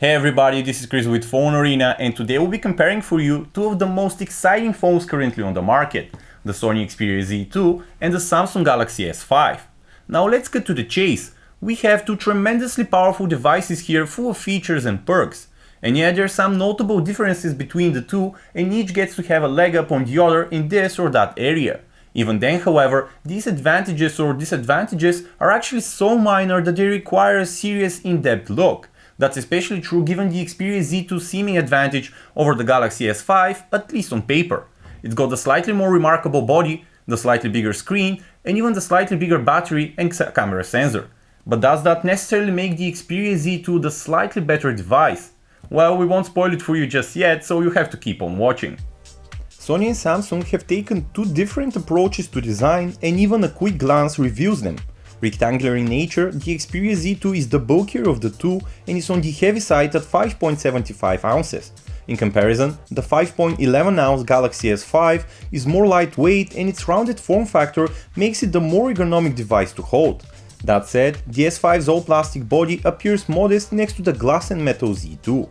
Hey everybody, this is Chris with PhoneArena, and today we'll be comparing for you two of the most exciting phones currently on the market, the Sony Xperia Z2 and the Samsung Galaxy S5. Now let's get to the chase. We have two tremendously powerful devices here full of features and perks. And yet there are some notable differences between the two, and each gets to have a leg up on the other in this or that area. Even then, however, these advantages or disadvantages are actually so minor that they require a serious in-depth look. That's especially true given the Xperia Z2's seeming advantage over the Galaxy S5, at least on paper. It's got the slightly more remarkable body, the slightly bigger screen, and even the slightly bigger battery and camera sensor. But does that necessarily make the Xperia Z2 the slightly better device? Well, we won't spoil it for you just yet, so you have to keep on watching. Sony and Samsung have taken two different approaches to design, and even a quick glance reveals them. Rectangular in nature, the Xperia Z2 is the bulkier of the two and is on the heavy side at 5.75 ounces. In comparison, the 5.11 ounce Galaxy S5 is more lightweight, and its rounded form factor makes it the more ergonomic device to hold. That said, the S5's all-plastic body appears modest next to the glass and metal Z2.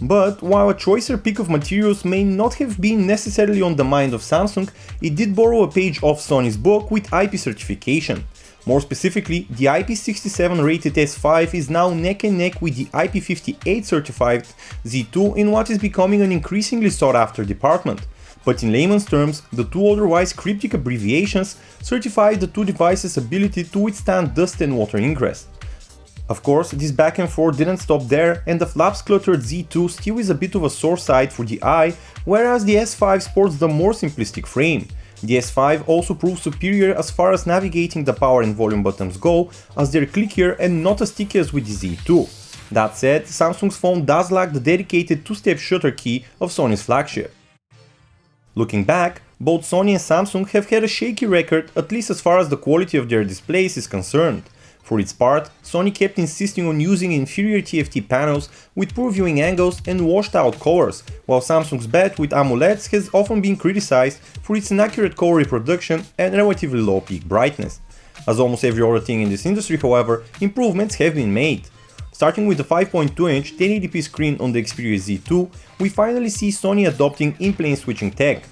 But while a choicer pick of materials may not have been necessarily on the mind of Samsung, it did borrow a page off Sony's book with IP certification. More specifically, the IP67 rated S5 is now neck and neck with the IP58 certified Z2 in what is becoming an increasingly sought after department. But in layman's terms, the two otherwise cryptic abbreviations certify the two devices' ability to withstand dust and water ingress. Of course, this back and forth didn't stop there, and the flaps-cluttered Z2 still is a bit of a sore side for the eye, whereas the S5 sports the more simplistic frame. The S5 also proves superior as far as navigating the power and volume buttons go, as they're clickier and not as sticky as with the Z2. That said, Samsung's phone does lack the dedicated two-step shutter key of Sony's flagship. Looking back, both Sony and Samsung have had a shaky record, at least as far as the quality of their displays is concerned. For its part, Sony kept insisting on using inferior TFT panels with poor viewing angles and washed out colors, while Samsung's bet with AMOLEDs has often been criticized for its inaccurate color reproduction and relatively low peak brightness. As almost every other thing in this industry, however, improvements have been made. Starting with the 5.2-inch 1080p screen on the Xperia Z2, we finally see Sony adopting in-plane switching tech.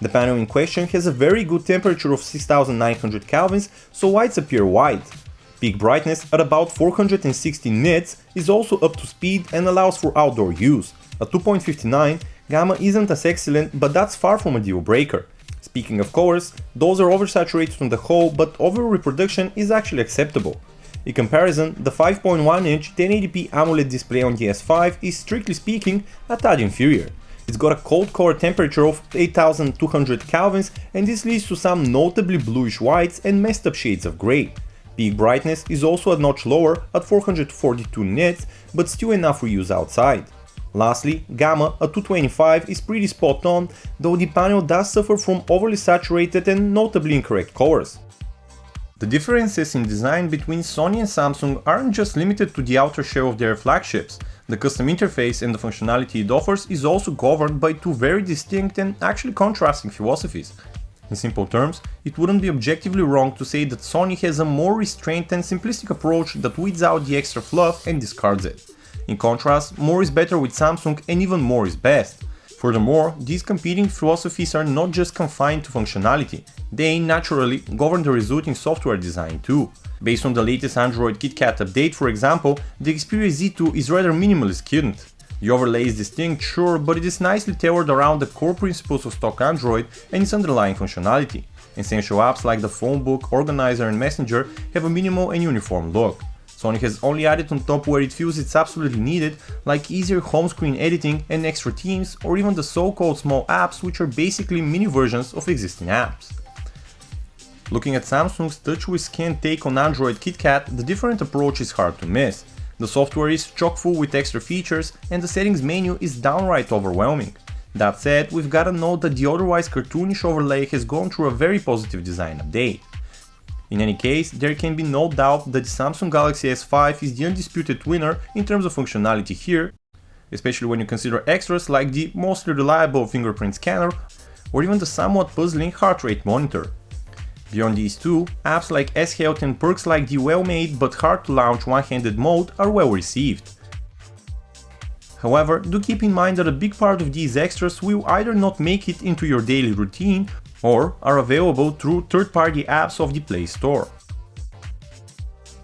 The panel in question has a very good temperature of 6900 kelvins, so whites appear white. Peak brightness at about 460 nits is also up to speed and allows for outdoor use. At 2.59, gamma isn't as excellent, but that's far from a deal breaker. Speaking of colors, those are oversaturated on the whole, but overall reproduction is actually acceptable. In comparison, the 5.1-inch 1080p AMOLED display on the S5 is strictly speaking a tad inferior. It's got a cold color temperature of 8200 kelvins, and this leads to some notably bluish whites and messed up shades of grey. Peak brightness is also a notch lower at 442 nits, but still enough for use outside. Lastly, gamma at 225 is pretty spot on, though the panel does suffer from overly saturated and notably incorrect colors. The differences in design between Sony and Samsung aren't just limited to the outer shell of their flagships. The custom interface and the functionality it offers is also governed by two very distinct and actually contrasting philosophies. In simple terms, it wouldn't be objectively wrong to say that Sony has a more restrained and simplistic approach that weeds out the extra fluff and discards it. In contrast, more is better with Samsung and even more is best. Furthermore, these competing philosophies are not just confined to functionality, they naturally govern the resulting software design too. Based on the latest Android KitKat update, for example, the Xperia Z2 is rather minimally skinned. The overlay is distinct, sure, but it is nicely tailored around the core principles of stock Android and its underlying functionality. Essential apps like the phone book, organizer and messenger have a minimal and uniform look. Sony has only added on top where it feels it's absolutely needed, like easier home screen editing and extra themes, or even the so-called small apps, which are basically mini versions of existing apps. Looking at Samsung's touch with scan take on Android KitKat, the different approach is hard to miss. The software is chock full with extra features, and the settings menu is downright overwhelming. That said, we've gotta note that the otherwise cartoonish overlay has gone through a very positive design update. In any case, there can be no doubt that the Samsung Galaxy S5 is the undisputed winner in terms of functionality here, especially when you consider extras like the mostly reliable fingerprint scanner or even the somewhat puzzling heart rate monitor. Beyond these two, apps like S-Health and perks like the well-made but hard to launch one-handed mode are well received. However, do keep in mind that a big part of these extras will either not make it into your daily routine or are available through third-party apps of the Play Store.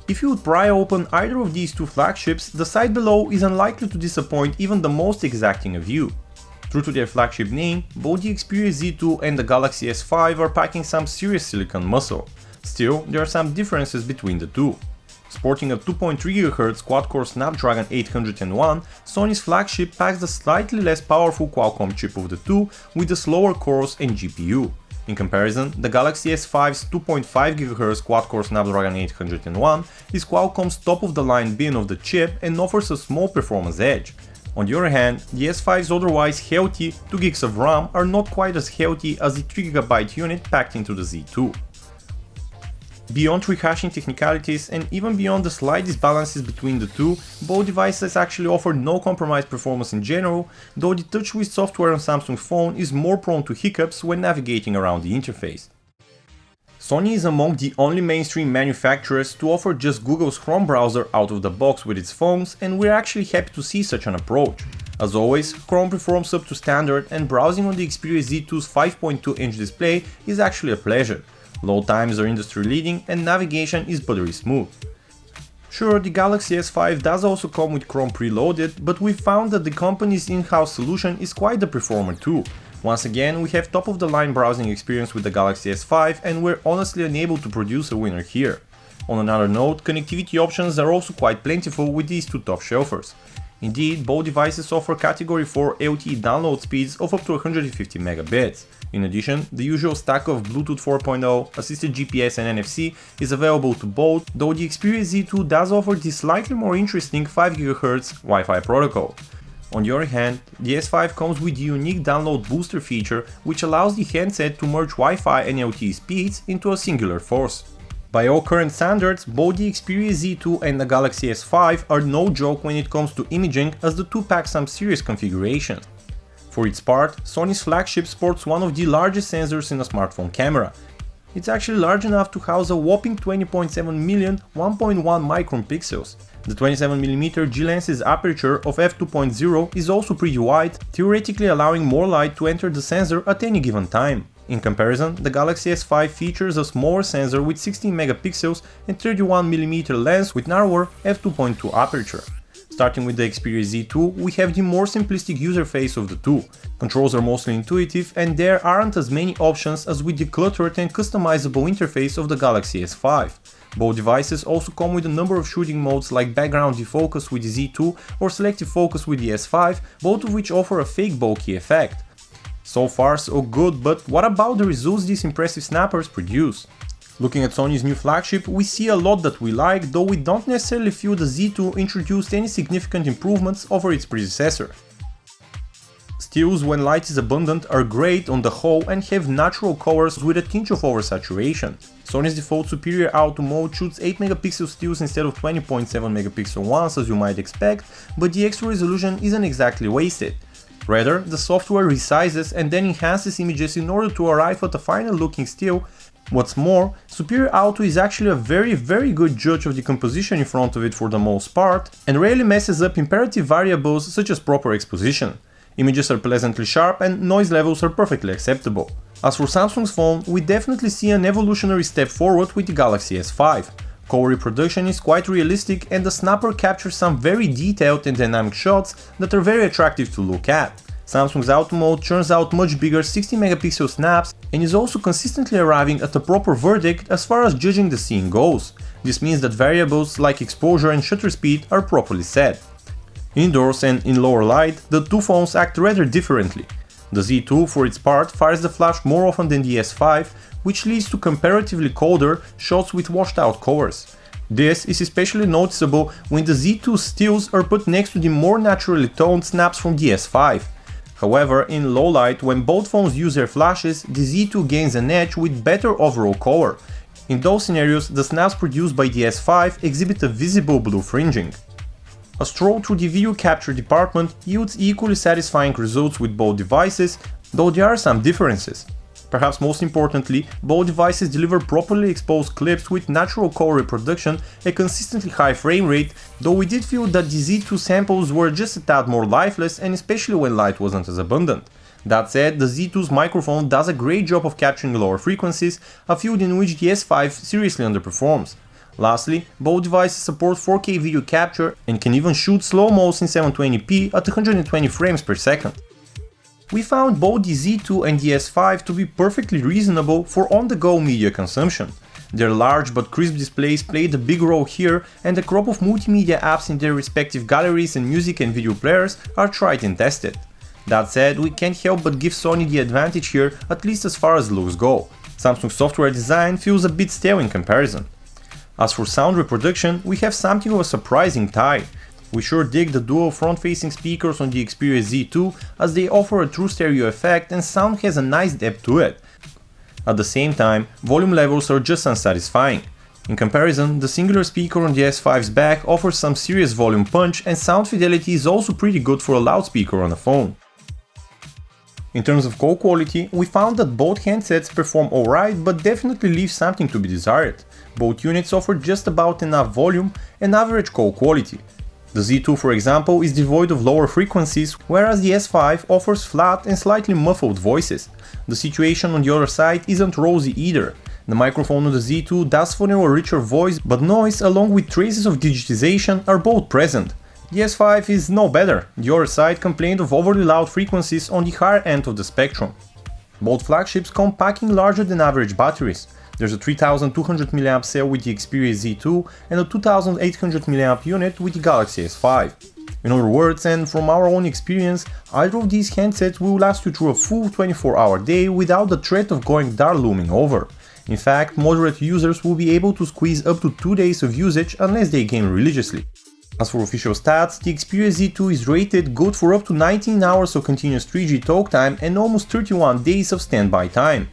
If you would pry open either of these two flagships, the site below is unlikely to disappoint even the most exacting of you. True to their flagship name, both the Xperia Z2 and the Galaxy S5 are packing some serious silicon muscle. Still, there are some differences between the two. Sporting a 2.3 GHz quad-core Snapdragon 801, Sony's flagship packs the slightly less powerful Qualcomm chip of the two with the slower cores and GPU. In comparison, the Galaxy S5's 2.5 GHz quad-core Snapdragon 801 is Qualcomm's top-of-the-line bin of the chip and offers a small performance edge. On the other hand, the S5's otherwise healthy 2 GB of RAM are not quite as healthy as the 3 GB unit packed into the Z2. Beyond rehashing technicalities and even beyond the slight disbalances between the two, both devices actually offer no compromised performance in general, though the TouchWiz software on Samsung's phone is more prone to hiccups when navigating around the interface. Sony is among the only mainstream manufacturers to offer just Google's Chrome browser out of the box with its phones, and we're actually happy to see such an approach. As always, Chrome performs up to standard and browsing on the Xperia Z2's 5.2-inch display is actually a pleasure. Load times are industry leading and navigation is buttery smooth. Sure, the Galaxy S5 does also come with Chrome preloaded, but we found that the company's in-house solution is quite the performer too. Once again, we have top-of-the-line browsing experience with the Galaxy S5 and we're honestly unable to produce a winner here. On another note, connectivity options are also quite plentiful with these two top shelfers. Indeed, both devices offer Category 4 LTE download speeds of up to 150 megabits. In addition, the usual stack of Bluetooth 4.0, assisted GPS and NFC is available to both, though the Xperia Z2 does offer the slightly more interesting 5 GHz Wi-Fi protocol. On the other hand, the S5 comes with the unique download booster feature, which allows the handset to merge Wi-Fi and LTE speeds into a singular force. By all current standards, both the Xperia Z2 and the Galaxy S5 are no joke when it comes to imaging, as the two pack some serious configurations. For its part, Sony's flagship sports one of the largest sensors in a smartphone camera. It's actually large enough to house a whopping 20.7 million 1.1 micron pixels. The 27mm G-Lens's aperture of f2.0 is also pretty wide, theoretically allowing more light to enter the sensor at any given time. In comparison, the Galaxy S5 features a smaller sensor with 16 megapixels and 31mm lens with narrower f2.2 aperture. Starting with the Xperia Z2, we have the more simplistic user face of the two. Controls are mostly intuitive and there aren't as many options as with the cluttered and customizable interface of the Galaxy S5. Both devices also come with a number of shooting modes like background defocus with the Z2 or selective focus with the S5, both of which offer a fake bokeh effect. So far so good, but what about the results these impressive snappers produce? Looking at Sony's new flagship, we see a lot that we like, though we don't necessarily feel the Z2 introduced any significant improvements over its predecessor. Stills when light is abundant are great on the whole and have natural colors with a tinge of oversaturation. Sony's default superior auto mode shoots 8MP stills instead of 20.7MP ones as you might expect, but the extra resolution isn't exactly wasted. Rather, the software resizes and then enhances images in order to arrive at a final looking still. What's more, Superior Auto is actually a very good judge of the composition in front of it for the most part, and rarely messes up imperative variables such as proper exposition. Images are pleasantly sharp and noise levels are perfectly acceptable. As for Samsung's phone, we definitely see an evolutionary step forward with the Galaxy S5. Color reproduction is quite realistic and the snapper captures some very detailed and dynamic shots that are very attractive to look at. Samsung's auto mode churns out much bigger 60MP snaps and is also consistently arriving at a proper verdict as far as judging the scene goes. This means that variables like exposure and shutter speed are properly set. Indoors and in lower light, the two phones act rather differently. The Z2, for its part, fires the flash more often than the S5, which leads to comparatively colder shots with washed out colors. This is especially noticeable when the Z2 stills are put next to the more naturally toned snaps from the S5. However, in low light, when both phones use their flashes, the Z2 gains an edge with better overall color. In those scenarios, the snaps produced by the S5 exhibit a visible blue fringing. A stroll through the video capture department yields equally satisfying results with both devices, though there are some differences. Perhaps most importantly, both devices deliver properly exposed clips with natural color reproduction, a consistently high frame rate, though we did feel that the Z2 samples were just a tad more lifeless, and especially when light wasn't as abundant. That said, the Z2's microphone does a great job of capturing lower frequencies, a field in which the S5 seriously underperforms. Lastly, both devices support 4K video capture and can even shoot slow-mos in 720p at 120 frames per second. We found both the Z2 and the S5 to be perfectly reasonable for on-the-go media consumption. Their large but crisp displays played a big role here, and a crop of multimedia apps in their respective galleries and music and video players are tried and tested. That said, we can't help but give Sony the advantage here, at least as far as looks go. Samsung's software design feels a bit stale in comparison. As for sound reproduction, we have something of a surprising tie. We sure dig the dual front-facing speakers on the Xperia Z2, as they offer a true stereo effect and sound has a nice depth to it. At the same time, volume levels are just unsatisfying. In comparison, the singular speaker on the S5's back offers some serious volume punch, and sound fidelity is also pretty good for a loudspeaker on a phone. In terms of call quality, we found that both handsets perform alright, but definitely leave something to be desired. Both units offer just about enough volume and average call quality. The Z2, for example, is devoid of lower frequencies, whereas the S5 offers flat and slightly muffled voices. The situation on the other side isn't rosy either. The microphone on the Z2 does funnel a richer voice, but noise along with traces of digitization are both present. The S5 is no better. The other side complained of overly loud frequencies on the higher end of the spectrum. Both flagships come packing larger than average batteries. There's a 3200 mAh cell with the Xperia Z2 and a 2800 mAh unit with the Galaxy S5. In other words, and from our own experience, either of these handsets will last you through a full 24-hour day without the threat of going dark looming over. In fact, moderate users will be able to squeeze up to 2 days of usage unless they game religiously. As for official stats, the Xperia Z2 is rated good for up to 19 hours of continuous 3G talk time and almost 31 days of standby time.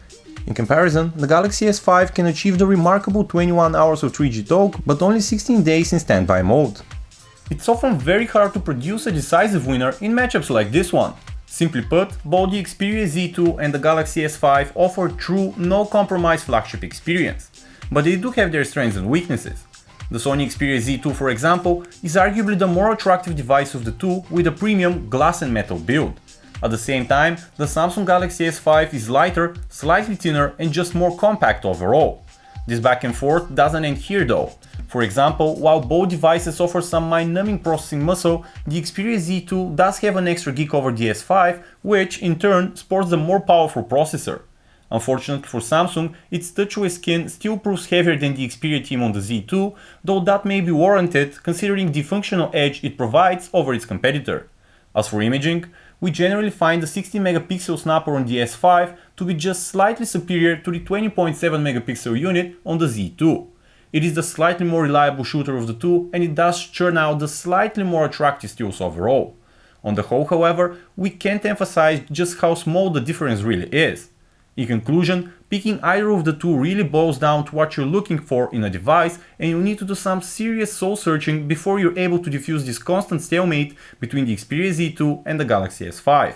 In comparison, the Galaxy S5 can achieve the remarkable 21 hours of 3G talk, but only 16 days in standby mode. It's often very hard to produce a decisive winner in matchups like this one. Simply put, both the Xperia Z2 and the Galaxy S5 offer true, no-compromise flagship experience, but they do have their strengths and weaknesses. The Sony Xperia Z2, for example, is arguably the more attractive device of the two, with a premium glass and metal build. At the same time, the Samsung Galaxy S5 is lighter, slightly thinner and just more compact overall. This back and forth doesn't end here though. For example, while both devices offer some mind-numbing processing muscle, the Xperia Z2 does have an extra gig over the S5, which in turn sports a more powerful processor. Unfortunately for Samsung, its TouchWiz skin still proves heavier than the Xperia team on the Z2, though that may be warranted considering the functional edge it provides over its competitor. As for imaging, we generally find the 16-megapixel snapper on the S5 to be just slightly superior to the 20.7-megapixel unit on the Z2. It is the slightly more reliable shooter of the two, and it does churn out the slightly more attractive stills overall. On the whole, however, we can't emphasize just how small the difference really is. In conclusion, picking either of the two really boils down to what you're looking for in a device, and you need to do some serious soul searching before you're able to diffuse this constant stalemate between the Xperia Z2 and the Galaxy S5.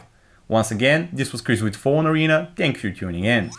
Once again, this was Chris with PhoneArena, thank you for tuning in.